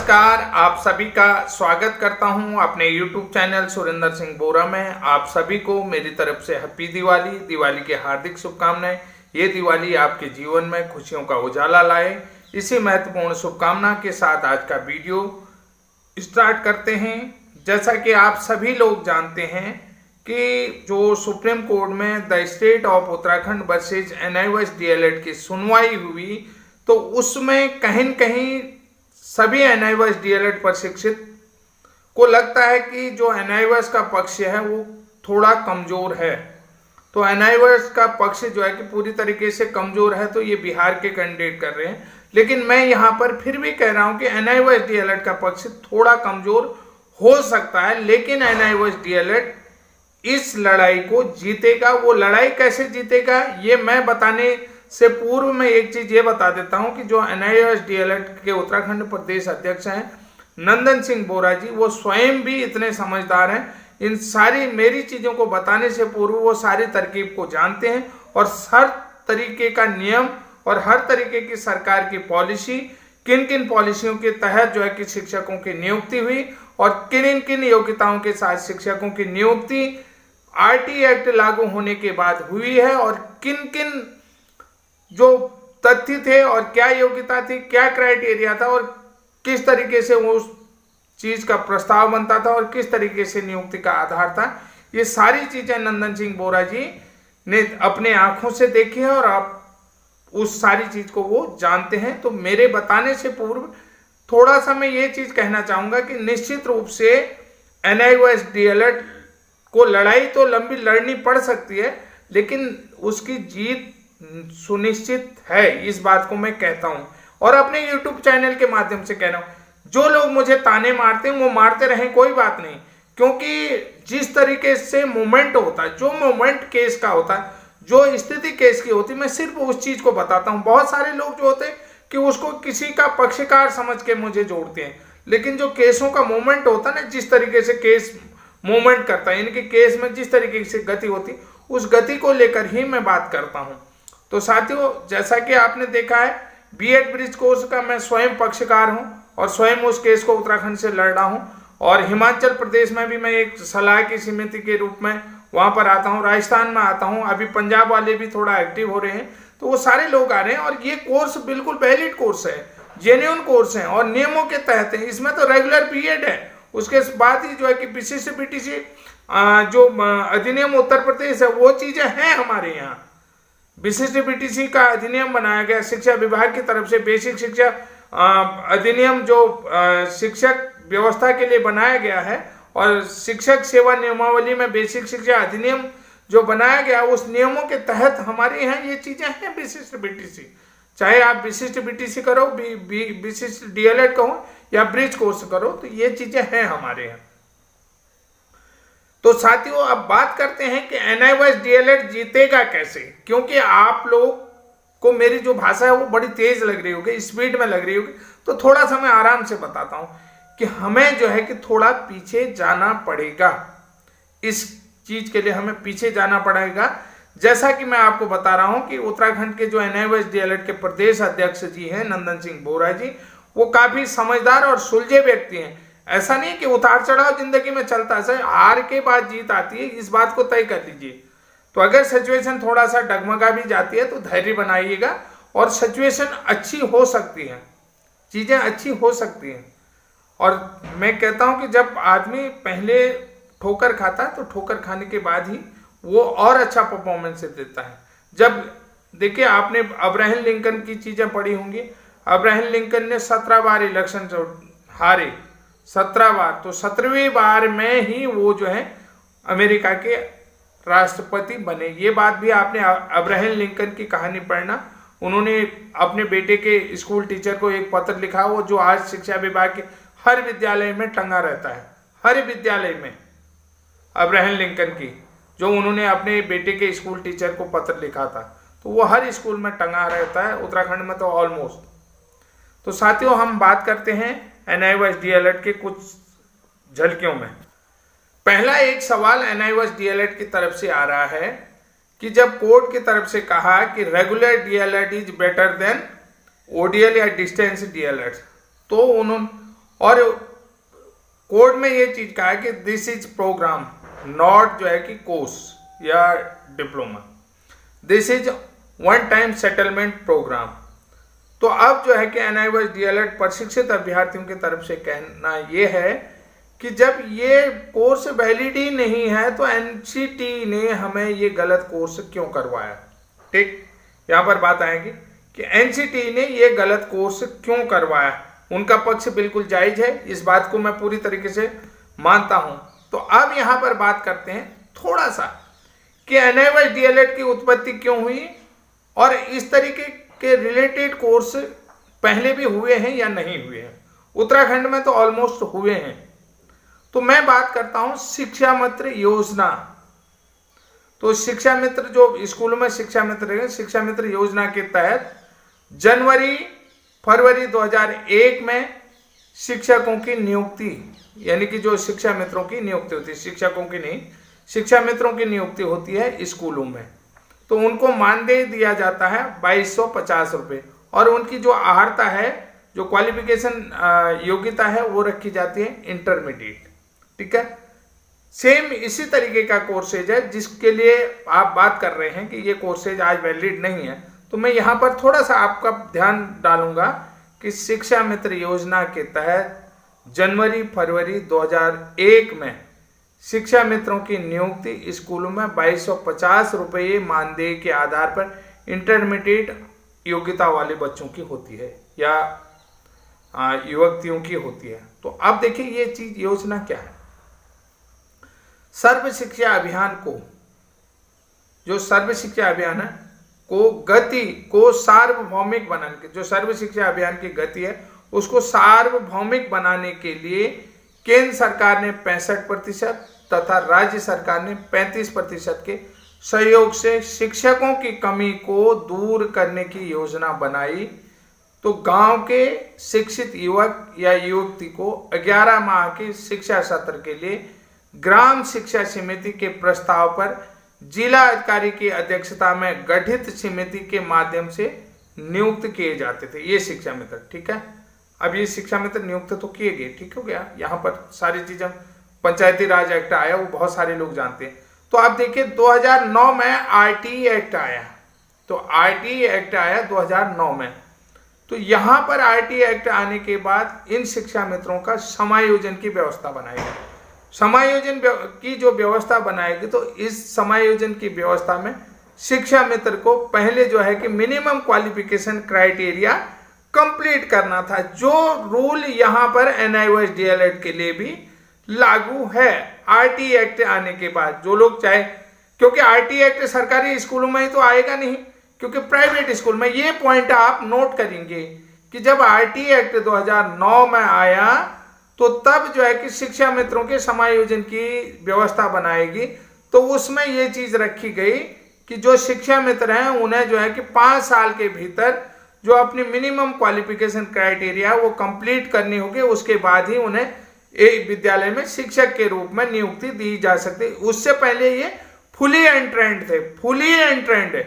नमस्कार, आप सभी का स्वागत करता हूं अपने YouTube चैनल सुरेंद्र सिंह बोरा में। आप सभी को मेरी तरफ से हैप्पी दिवाली की हार्दिक शुभकामनाएं। ये दिवाली आपके जीवन में खुशियों का उजाला लाए, इसी महत्वपूर्ण शुभकामना के साथ आज का वीडियो स्टार्ट करते हैं। जैसा कि आप सभी लोग जानते हैं कि जो सुप्रीम कोर्ट में the state of Uttarakhand versus NIOS DLED की सुनवाई हुई, तो उसमें कहीं न कहीं सभी NIOS DLED प्रशिक्षित को लगता है कि जो NIOS का पक्ष है वो थोड़ा कमजोर है। तो NIOS का पक्ष जो है कि पूरी तरीके से कमजोर है, तो ये बिहार के कैंडिडेट कर रहे हैं। लेकिन मैं यहाँ पर फिर भी कह रहा हूँ कि NIOS DLED का पक्ष थोड़ा कमजोर हो सकता है, लेकिन NIOS DLED इस लड़ाई को जीतेगा। वो लड़ाई कैसे जीतेगा ये मैं बताने से पूर्व में एक चीज ये बता देता हूं कि जो NIOS DLED के उत्तराखंड प्रदेश अध्यक्ष हैं नंदन सिंह बोरा जी, वो स्वयं भी इतने समझदार हैं। इन सारी मेरी चीजों को बताने से पूर्व वो सारी तरकीब को जानते हैं और हर तरीके का नियम और हर तरीके की सरकार की पॉलिसी, किन किन पॉलिसियों के तहत जो है कि शिक्षकों की नियुक्ति हुई और किन किन योग्यताओं के साथ शिक्षकों की नियुक्ति RT एक्ट लागू होने के बाद हुई है और किन किन जो तथ्य थे और क्या योग्यता थी, क्या क्राइटेरिया था और किस तरीके से वो उस चीज का प्रस्ताव बनता था और किस तरीके से नियुक्ति का आधार था, ये सारी चीजें नंदन सिंह बोरा जी ने अपने आंखों से देखी है और आप उस सारी चीज को वो जानते हैं। तो मेरे बताने से पूर्व थोड़ा सा मैं ये चीज कहना चाहूंगा कि निश्चित रूप से NIOS DLED को लड़ाई तो लंबी लड़नी पड़ सकती है, लेकिन उसकी जीत सुनिश्चित है, इस बात को मैं कहता हूं और अपने YouTube चैनल के माध्यम से कह रहा हूं। जो लोग मुझे ताने मारते हैं वो मारते रहें, कोई बात नहीं, क्योंकि जिस तरीके से मूवमेंट होता है, जो मूवमेंट केस का होता है, जो स्थिति केस की होती है, मैं सिर्फ उस चीज को बताता हूं। बहुत सारे लोग जो होते हैं कि उसको किसी का पक्षकार समझ के मुझे जोड़ते हैं, लेकिन जो केसों का मूवमेंट होता है ना, जिस तरीके से केस मूवमेंट करता है, इनके केस में जिस तरीके से गति होती है, उस गति को लेकर ही मैं बात करता हूं। तो साथियों, जैसा कि आपने देखा है, B.Ed ब्रिज कोर्स का मैं स्वयं पक्षकार हूं और स्वयं उस केस को उत्तराखंड से लड़ रहा हूं और हिमाचल प्रदेश में भी मैं एक सलाह की समिति के रूप में वहां पर आता हूं, राजस्थान में आता हूं, अभी पंजाब वाले भी थोड़ा एक्टिव हो रहे हैं। तो वो सारे लोग आ रहे हैं और ये कोर्स बिल्कुल वैलिड कोर्स है, जेन्युइन कोर्स है और नियमों के तहत है। इसमें तो रेगुलर B.Ed है, उसके बाद ही जो है कि विशिष्ट BTC जो अधिनियम उत्तर प्रदेश है वो चीजें हैं हमारे यहाँ। विशिष्ट BTC का अधिनियम बनाया गया शिक्षा विभाग की तरफ से, बेसिक शिक्षा अधिनियम जो शिक्षक व्यवस्था के लिए बनाया गया है और शिक्षक सेवा नियमावली में बेसिक शिक्षा अधिनियम जो बनाया गया, उस नियमों के तहत हमारे यहाँ ये चीजें हैं। विशिष्ट BTC, चाहे आप विशिष्ट BTC करो, विशिष्ट DLED कहो या ब्रिज कोर्स करो, तो ये चीजें हैं हमारे यहाँ। तो साथियों, अब बात करते हैं कि NIOS DLED जीतेगा कैसे, क्योंकि आप लोग को मेरी जो भाषा है वो बड़ी तेज लग रही होगी, स्पीड में लग रही होगी, तो थोड़ा सा मैं आराम से बताता हूं कि हमें जो है कि थोड़ा पीछे जाना पड़ेगा। इस चीज के लिए हमें पीछे जाना पड़ेगा। जैसा कि मैं आपको बता रहा हूं कि उत्तराखंड के जो NIOS DLED के प्रदेश अध्यक्ष जी हैं नंदन सिंह बोरा जी, वो काफी समझदार और सुलझे व्यक्ति हैं। ऐसा नहीं कि उतार चढ़ाव जिंदगी में चलता है, सर, हार के बाद जीत आती है, इस बात को तय कर लीजिए। तो अगर सिचुएशन थोड़ा सा डगमगा भी जाती है तो धैर्य बनाइएगा और सिचुएशन अच्छी हो सकती है, चीजें अच्छी हो सकती हैं। और मैं कहता हूं कि जब आदमी पहले ठोकर खाता है तो ठोकर खाने के बाद ही वो और अच्छा परफॉर्मेंस देता है। जब देखिए, आपने अब्राहम लिंकन की चीजें पढ़ी होंगी। अब्राहम लिंकन ने 17 बार इलेक्शन हारे, 17 बार, तो 17वीं बार में ही वो जो है अमेरिका के राष्ट्रपति बने। ये बात भी आपने अब्राहम लिंकन की कहानी पढ़ना। उन्होंने अपने बेटे के स्कूल टीचर को एक पत्र लिखा, वो जो आज शिक्षा विभाग के हर विद्यालय में टंगा रहता है, हर विद्यालय में। अब्राहम लिंकन की जो उन्होंने अपने बेटे के स्कूल टीचर को पत्र लिखा था, तो वो हर स्कूल में टंगा रहता है, उत्तराखंड में तो ऑलमोस्ट। तो साथियों, हम बात करते हैं NIOS DLED के कुछ झलकियों में। पहला एक सवाल NIOS DLED की तरफ से आ रहा है कि जब कोर्ट की तरफ से कहा कि regular DLED is better than ODL या डिस्टेंस DLED, तो और कोड में ये चीज कहा है कि दिस इज प्रोग्राम, नॉट जो है कि कोर्स या diploma, this is one time settlement programme. तो अब जो है कि NIOS DLED प्रशिक्षित अभ्यर्थियों की तरफ से कहना यह है कि जब ये कोर्स वैलिड ही नहीं है तो NCT ने हमें ये गलत कोर्स क्यों करवाया। ठीक, यहाँ पर बात आएगी कि NCT ने ये गलत कोर्स क्यों करवाया। उनका पक्ष बिल्कुल जायज है, इस बात को मैं पूरी तरीके से मानता हूं। तो अब यहां पर बात करते हैं थोड़ा सा कि NIOS DLED की उत्पत्ति क्यों हुई और इस तरीके के रिलेटेड कोर्स पहले भी हुए हैं या नहीं हुए हैं। उत्तराखंड में तो ऑलमोस्ट हुए हैं। तो मैं बात करता हूं शिक्षा मित्र योजना। तो शिक्षा मित्र जो स्कूलों में शिक्षा मित्र है, शिक्षा मित्र योजना के तहत जनवरी-फरवरी 2001 में शिक्षकों की नियुक्ति, यानी कि जो शिक्षा मित्रों की नियुक्ति होती है, शिक्षकों की नहीं, शिक्षा मित्रों की नियुक्ति होती है स्कूलों में। तो उनको मानदेय दिया जाता है 2250 रुपये और उनकी जो अर्हता है, जो क्वालिफिकेशन योग्यता है वो रखी जाती है इंटरमीडिएट। ठीक है, सेम इसी तरीके का कोर्सेज है जिसके लिए आप बात कर रहे हैं कि ये कोर्सेज आज वैलिड नहीं है। तो मैं यहाँ पर थोड़ा सा आपका ध्यान डालूंगा कि शिक्षा मित्र योजना के तहत जनवरी-फरवरी 2001 में शिक्षा मित्रों की नियुक्ति स्कूलों में 2250 रुपये मानदेय के आधार पर इंटरमीडिएट योग्यता वाले बच्चों की होती है या युवतियों की होती है। तो अब देखिए ये चीज योजना क्या है। सर्व शिक्षा अभियान को, जो सर्व शिक्षा अभियान है को गति को सार्वभौमिक बनाने के, जो सर्व शिक्षा अभियान की गति है उसको सार्वभौमिक बनाने के लिए केंद्र सरकार ने 65% तथा राज्य सरकार ने 35% के सहयोग से शिक्षकों की कमी को दूर करने की योजना बनाई। तो गांव के शिक्षित युवक या युवती को 11 माह के शिक्षा सत्र के लिए ग्राम शिक्षा समिति के प्रस्ताव पर जिला अधिकारी की अध्यक्षता में गठित समिति के माध्यम से नियुक्त किए जाते थे ये शिक्षा मित्र। ठीक है, अब ये शिक्षा मित्र नियुक्त तो किए गए, ठीक हो गया। यहाँ पर सारी चीजें, पंचायती राज एक्ट आया, वो बहुत सारे लोग जानते हैं। तो आप देखिए 2009 में RTE एक्ट आया। तो RTE एक्ट आया 2009 में। तो यहाँ पर RTE एक्ट आने के बाद इन शिक्षा मित्रों का समायोजन की व्यवस्था बनाई गई। समायोजन की जो व्यवस्था बनाएगी, तो इस समायोजन की व्यवस्था में शिक्षा मित्र को पहले जो है कि मिनिमम क्वालिफिकेशन क्राइटेरिया कंप्लीट करना था, जो रूल यहां पर NIOS DLED के लिए भी लागू है। RTE एक्ट आने के बाद जो लोग चाहे, क्योंकि RTE एक्ट सरकारी स्कूलों में ही तो आएगा नहीं, क्योंकि प्राइवेट स्कूल में, ये पॉइंट आप नोट करेंगे कि जब RTE एक्ट 2009 में आया तो तब जो है कि शिक्षा मित्रों के समायोजन की व्यवस्था बनाएगी। तो उसमें ये चीज रखी गई कि जो शिक्षा मित्र हैं उन्हें जो है कि 5 साल के भीतर जो अपनी मिनिमम क्वालिफिकेशन क्राइटेरिया वो कंप्लीट करनी होगी, उसके बाद ही उन्हें एक विद्यालय में शिक्षक के रूप में नियुक्ति दी जा सकती। उससे पहले ये फुली एंट्रेंड थे, फुली एंट्रेंड है।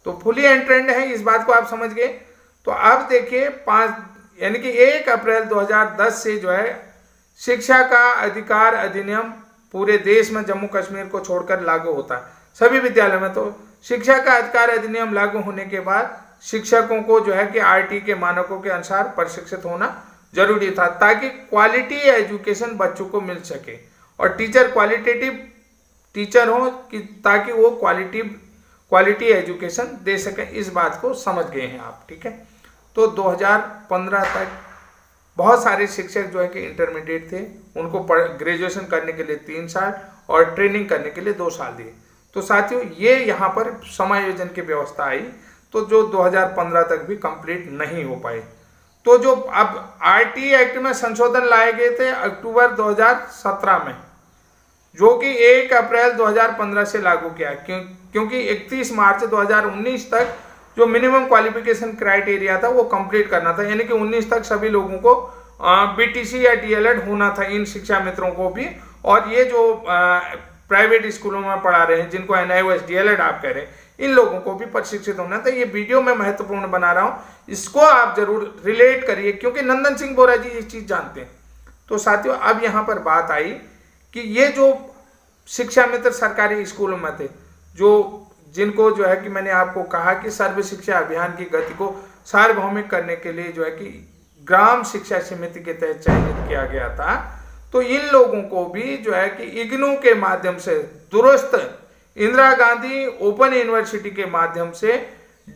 तो फुली एंट्रेंड है, इस बात को आप समझ गए। तो अब देखिए 1 अप्रैल 2010 से जो है शिक्षा का अधिकार अधिनियम पूरे देश में जम्मू कश्मीर को छोड़कर लागू होता है, सभी विद्यालयों में। तो शिक्षा का अधिकार अधिनियम लागू होने के बाद शिक्षकों को जो है कि RTE के मानकों के अनुसार प्रशिक्षित होना जरूरी था, ताकि क्वालिटी एजुकेशन बच्चों को मिल सके और टीचर क्वालिटेटिव टीचर हो, कि ताकि वो क्वालिटी एजुकेशन दे सके। इस बात को समझ गए हैं आप, ठीक है। तो 2015 तक बहुत सारे शिक्षक जो है कि इंटरमीडिएट थे, उनको ग्रेजुएशन करने के लिए 3 साल और ट्रेनिंग करने के लिए 2 साल दिए। तो साथियों ये यहाँ पर समायोजन की व्यवस्था आई, तो जो 2015 तक भी कंप्लीट नहीं हो पाए। तो जो अब RTE एक्ट में संशोधन लाए गए थे अक्टूबर 2017 में, जो कि 1 अप्रैल 2015 से लागू किया, क्योंकि 31 मार्च 2019 तक जो मिनिमम क्वालिफिकेशन क्राइटेरिया था वो कंप्लीट करना था, यानी कि 19 तक सभी लोगों को BTC या DLED होना था, इन शिक्षा मित्रों को भी। और ये जो प्राइवेट स्कूलों में पढ़ा रहे हैं, जिनको NIOS DLED आप कह रहे हैं, इन लोगों को भी प्रशिक्षित होना था। ये वीडियो मैं महत्वपूर्ण बना रहा हूं, इसको आप जरूर रिलेट करिए, क्योंकि नंदन सिंह बोरा जी ये चीज जानते हैं। तो साथियों अब यहाँ पर बात आई कि ये जो शिक्षा मित्र सरकारी स्कूलों में थे, जो जिनको जो है कि मैंने आपको कहा कि सर्व शिक्षा अभियान की गति को सार्वभौमिक करने के लिए जो है कि ग्राम शिक्षा समिति के तहत चयनित किया गया था, तो इन लोगों को भी जो है कि इग्नू के माध्यम से दुरुस्त इंदिरा गांधी ओपन यूनिवर्सिटी के माध्यम से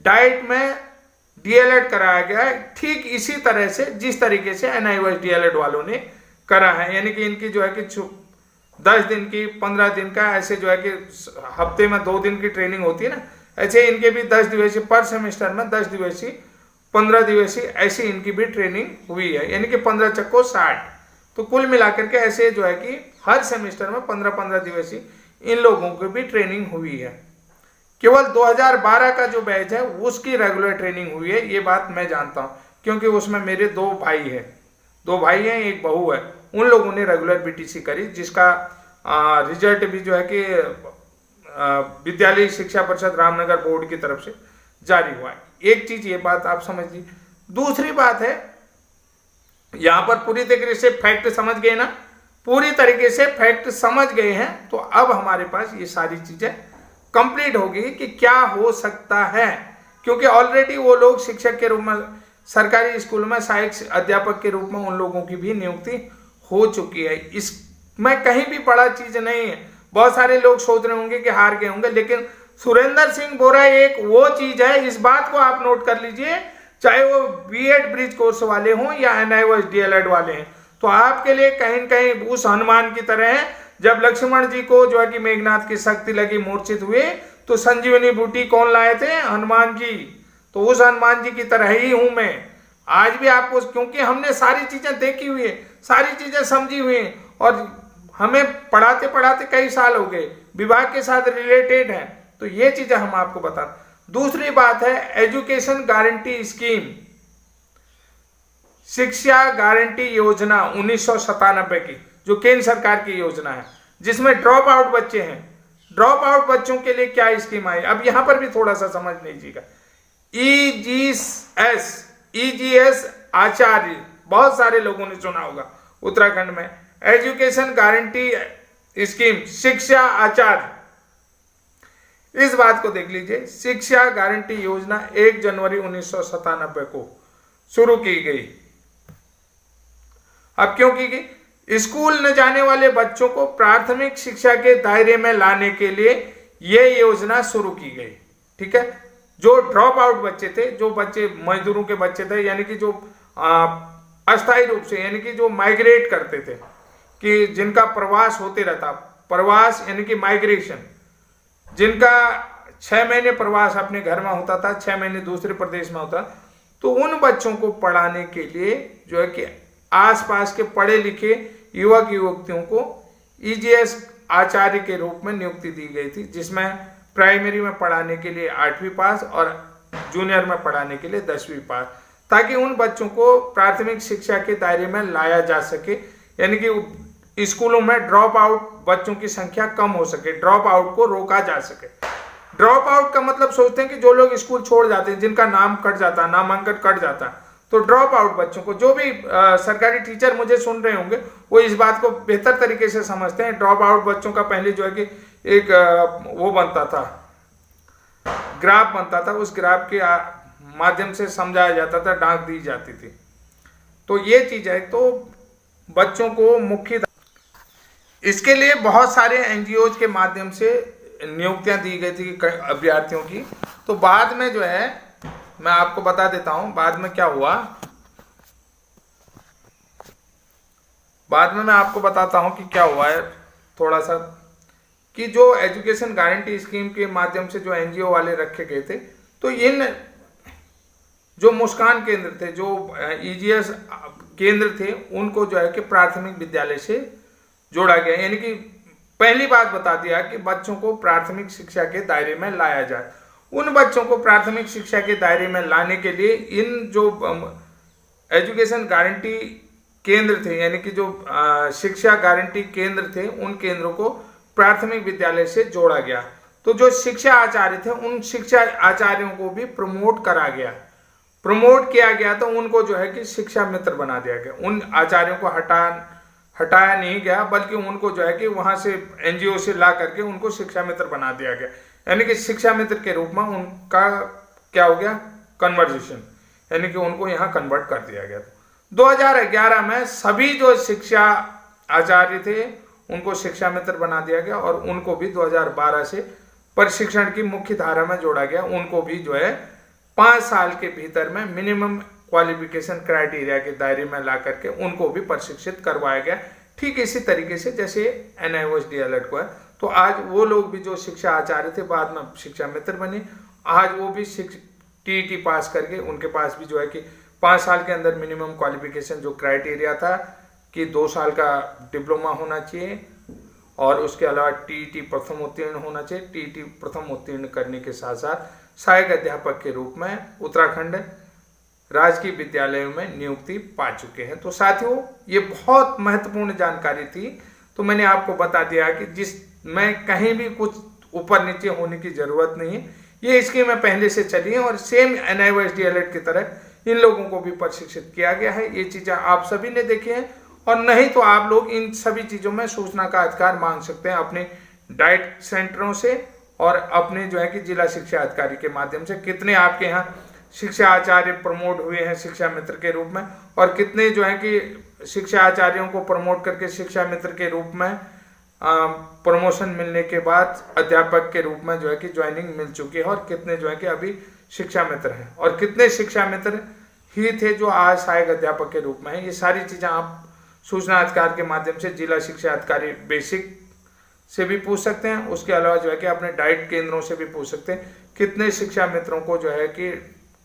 डाइट में डीएलएड कराया गया है, ठीक इसी तरह से जिस तरीके से एनआईओएस डीएलएड वालों ने करा है। यानी कि इनकी जो है कि 10 दिन की 15 दिन का ऐसे जो है कि हफ्ते में 2 दिन की ट्रेनिंग होती है ना, ऐसे इनके भी 10 दिवसीय पर सेमेस्टर में 10 दिवसीय 15 दिवसीय ऐसी इनकी भी ट्रेनिंग हुई है, यानी कि 15 चक्को 60। तो कुल मिलाकर के ऐसे जो है कि हर सेमेस्टर में 15-15 दिवसीय इन लोगों की भी ट्रेनिंग हुई है। केवल 2012 का जो बैच है उसकी रेगुलर ट्रेनिंग हुई है, ये बात मैं जानता हूँ, क्योंकि उसमें मेरे 2 भाई हैं, 2 भाई हैं, एक बहू है। उन लोगों ने रेगुलर बीटीसी करी, जिसका रिजल्ट भी जो है कि विद्यालय शिक्षा परिषद रामनगर बोर्ड की तरफ से जारी हुआ है। एक चीज ये बात आप समझ ली। दूसरी बात है, यहां पर पूरी तरीके से फैक्ट समझ गए ना, पूरी तरीके से फैक्ट समझ गए हैं, तो अब हमारे पास ये सारी चीजें कंप्लीट होगी कि क्या हो सकता है, क्योंकि ऑलरेडी वो लोग शिक्षक के रूप में सरकारी स्कूल में सहायक अध्यापक के रूप में उन लोगों की भी नियुक्ति हो चुकी है। इसमें कहीं भी बड़ा चीज नहीं है। बहुत सारे लोग सोच रहे होंगे कि हार गए होंगे, लेकिन सुरेंद्र सिंह बोरा एक वो चीज है, इस बात को आप नोट कर लीजिए, चाहे वो बीएड ब्रिज कोर्स वाले हों या एनआईओएस डीएलएड वाले हैं, तो आपके लिए कहीं न कहीं उस हनुमान की तरह है। जब लक्ष्मण जी को जो है कि मेघनाथ की शक्ति लगी, मूर्छित हुए, तो संजीवनी बूटी कौन लाए थे? हनुमान जी। तो उस हनुमान जी की तरह ही हूं मैं आज भी आपको, क्योंकि हमने सारी चीजें देखी हुई है, सारी चीजें समझी हुई है, और हमें पढ़ाते पढ़ाते कई साल हो गए, विभाग के साथ रिलेटेड है, तो ये चीजें हम आपको बता। दूसरी बात है एजुकेशन गारंटी स्कीम, शिक्षा गारंटी योजना 1997 की, जो केंद्र सरकार की योजना है, जिसमें ड्रॉप आउट बच्चे हैं। ड्रॉप आउट बच्चों के लिए क्या स्कीम आई, अब यहां पर भी थोड़ा सा समझ लीजिएगा। ईजीएस आचार्य, बहुत सारे लोगों ने सुना होगा उत्तराखंड में, एजुकेशन गारंटी स्कीम, शिक्षा आचार्य। इस बात को देख लीजिए, शिक्षा गारंटी योजना 1 जनवरी 1997 को शुरू की गई। अब क्यों की गई? स्कूल न जाने वाले बच्चों को प्राथमिक शिक्षा के दायरे में लाने के लिए यह योजना शुरू की गई। ठीक है, जो ड्रॉप आउट बच्चे थे, जो बच्चे मजदूरों के बच्चे थे, यानी कि जो अस्थायी रूप से, यानी कि जो माइग्रेट करते थे, कि जिनका प्रवास होते रहता, प्रवास यानी कि माइग्रेशन, जिनका 6 महीने प्रवास अपने घर में होता था, 6 महीने दूसरे प्रदेश में होता, तो उन बच्चों को पढ़ाने के लिए जो है कि आसपास के पढ़े लिखे युवक युवतियों को ईजीएस आचार्य के रूप में नियुक्ति दी गई थी, जिसमें प्राइमरी में पढ़ाने के लिए 8वीं पास और जूनियर में पढ़ाने के लिए 10वीं पास, ताकि उन बच्चों को प्राथमिक शिक्षा के दायरे में लाया जा सके, यानी कि स्कूलों में ड्रॉप आउट बच्चों की संख्या कम हो सके, ड्रॉप आउट को रोका जा सके। ड्रॉप आउट का मतलब सोचते हैं कि जो लोग स्कूल छोड़ जाते हैं, जिनका नाम कट जाता, नामांकन कट जाता, तो ड्रॉप आउट बच्चों को, जो भी सरकारी टीचर मुझे सुन रहे होंगे वो इस बात को बेहतर तरीके से समझते हैं। ड्रॉप आउट बच्चों का पहले जो है कि एक वो बनता था, ग्राफ बनता था, उस ग्राफ के माध्यम से समझाया जाता था, डांट दी जाती थी। तो ये चीज है। तो बच्चों को मुख्य, इसके लिए बहुत सारे एनजीओज के माध्यम से नियुक्तियां दी गई थी अभ्यर्थियों की। तो बाद में जो है, मैं आपको बता देता हूं बाद में क्या हुआ, बाद में मैं आपको बताता हूं कि क्या हुआ है थोड़ा सा, कि जो एजुकेशन गारंटी स्कीम के माध्यम से जो एनजीओ वाले रखे गए थे, तो इन जो मुस्कान केंद्र थे, जो ईजीएस केंद्र थे, उनको जो है कि प्राथमिक विद्यालय से जोड़ा गया। यानी कि पहली बात बता दिया कि बच्चों को प्राथमिक शिक्षा के दायरे में लाया जाए। उन बच्चों को प्राथमिक शिक्षा के दायरे में लाने के लिए इन जो एजुकेशन गारंटी केंद्र थे, यानी कि जो शिक्षा गारंटी केंद्र थे, उन केंद्रों को प्राथमिक विद्यालय से जोड़ा गया। तो जो शिक्षा आचार्य थे, उन शिक्षा आचार्यों को भी प्रमोट करा गया, प्रमोट किया गया, तो उनको जो है कि शिक्षा मित्र बना दिया गया। उन आचार्यों को हटाया नहीं गया, बल्कि उनको जो है कि वहां से एनजीओ से ला करके उनको शिक्षा मित्र बना दिया गया। यानी कि शिक्षा मित्र के रूप में उनका क्या हो गया, कन्वर्जेशन, यानी कि उनको यहाँ कन्वर्ट कर दिया गया। 2011 में सभी जो शिक्षा आचार्य थे उनको शिक्षा मित्र बना दिया गया और उनको भी 2012 से प्रशिक्षण की मुख्य धारा में जोड़ा गया। उनको भी जो है 5 साल के भीतर में मिनिमम क्वालिफिकेशन क्राइटेरिया के दायरे में ला करके उनको भी प्रशिक्षित करवाया गया, ठीक इसी तरीके से जैसे NIOS DLED को है। तो आज वो लोग भी जो शिक्षा आचार्य थे बाद में शिक्षा मित्र बने, आज वो भी TET पास करके उनके पास भी जो है कि 5 साल के अंदर मिनिमम क्वालिफिकेशन जो क्राइटेरिया था कि 2 साल का डिप्लोमा होना चाहिए और उसके अलावा TET प्रथम उत्तीर्ण होना चाहिए। TET प्रथम उत्तीर्ण करने के साथ साथ सहायक अध्यापक के रूप में उत्तराखंड राजकीय विद्यालयों में नियुक्ति पा चुके हैं। तो साथियों, ये बहुत महत्वपूर्ण जानकारी थी, तो मैंने आपको बता दिया कि जिसमें कहीं भी कुछ ऊपर नीचे होने की जरूरत नहीं है। ये स्कीमें पहले से चली हैं और सेम NIOS DLED की तरह इन लोगों को भी प्रशिक्षित किया गया है। ये चीज़ें आप सभी ने देखी हैं, और नहीं तो आप लोग इन सभी चीज़ों में सूचना का अधिकार मांग सकते हैं अपने डाइट सेंटरों से और अपने जो है कि जिला शिक्षा अधिकारी के माध्यम से। कितने आपके यहाँ शिक्षा आचार्य प्रमोट हुए हैं शिक्षा मित्र के रूप में, और कितने जो है कि शिक्षा आचार्यों को प्रमोट करके शिक्षा मित्र के रूप में प्रमोशन मिलने के बाद अध्यापक के रूप में जो है कि ज्वाइनिंग मिल चुकी है, और कितने जो है कि अभी शिक्षा मित्र हैं, और कितने शिक्षा मित्र ही थे जो आज सहायक अध्यापक के रूप में हैं। ये सारी चीज़ें आप सूचना अधिकार के माध्यम से जिला शिक्षा अधिकारी बेसिक से भी पूछ सकते हैं। उसके अलावा जो है कि अपने डाइट केंद्रों से भी पूछ सकते हैं कितने शिक्षा मित्रों को जो है कि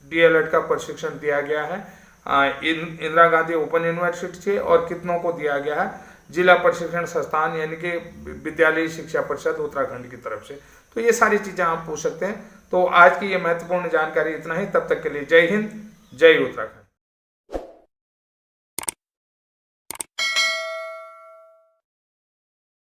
DLED का प्रशिक्षण दिया गया है इंदिरा गांधी ओपन यूनिवर्सिटी से, और कितनों को दिया गया है जिला प्रशिक्षण संस्थान यानी कि विद्यालय शिक्षा परिषद उत्तराखंड की तरफ से। तो ये सारी चीज़ें आप पूछ सकते हैं। तो आज की ये महत्वपूर्ण जानकारी इतना ही। तब तक के लिए जय हिंद, जय उत्तराखंड।